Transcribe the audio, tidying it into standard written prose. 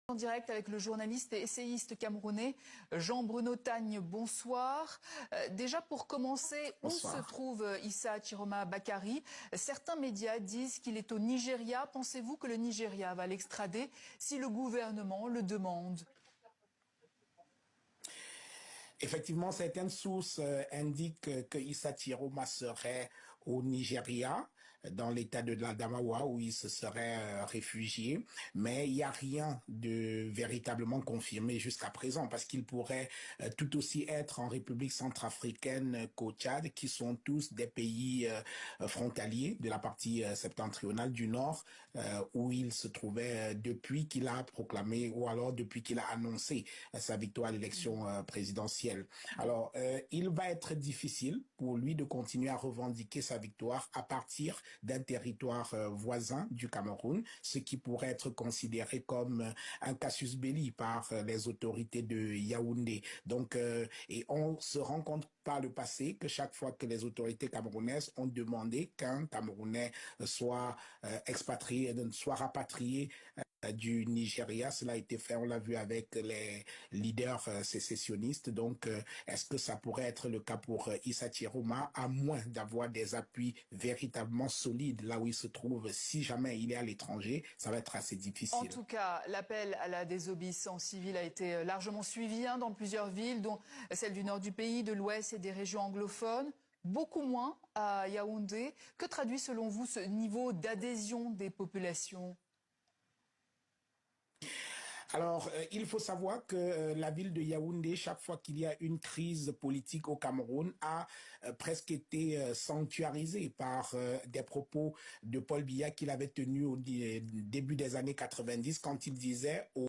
En direct avec le journaliste et essayiste camerounais Jean-Bruno Tagne. Bonsoir. Déjà pour commencer, Bonsoir. où se trouve Issa Chiroma Bakary? Certains médias disent qu'il est au Nigeria. Pensez-vous que le Nigeria va l'extrader si le gouvernement le demande? Effectivement, certaines sources indiquent que Issa Chiroma serait au Nigeria, dans l'état de l'Adamawa, où il se serait réfugié. Mais il n'y a rien de véritablement confirmé jusqu'à présent, parce qu'il pourrait tout aussi être en République centrafricaine qu'au Tchad, qui sont tous des pays frontaliers de la partie septentrionale du Nord, où il se trouvait depuis qu'il a proclamé, ou alors depuis qu'il a annoncé sa victoire à l'élection présidentielle. Alors, il va être difficile pour lui de continuer à revendiquer sa victoire à partir d'un territoire voisin du Cameroun, ce qui pourrait être considéré comme un casus belli par les autorités de Yaoundé. Donc, et on se rend compte par le passé que chaque fois que les autorités camerounaises ont demandé qu'un Camerounais soit expatrié, soit rapatrié du Nigeria, cela a été fait, on l'a vu avec les leaders sécessionnistes. Donc, est-ce que ça pourrait être le cas pour Issa Chiroma, à moins d'avoir des appuis véritablement solides là où il se trouve? Si jamais il est à l'étranger, ça va être assez difficile. En tout cas, l'appel à la désobéissance civile a été largement suivi dans plusieurs villes, dont celle du nord du pays, de l'ouest et des régions anglophones. Beaucoup moins à Yaoundé. Que traduit selon vous ce niveau d'adhésion des populations? Alors, il faut savoir que la ville de Yaoundé, chaque fois qu'il y a une crise politique au Cameroun, a presque été sanctuarisée par des propos de Paul Biya qu'il avait tenus au début des années 90 quand il disait aux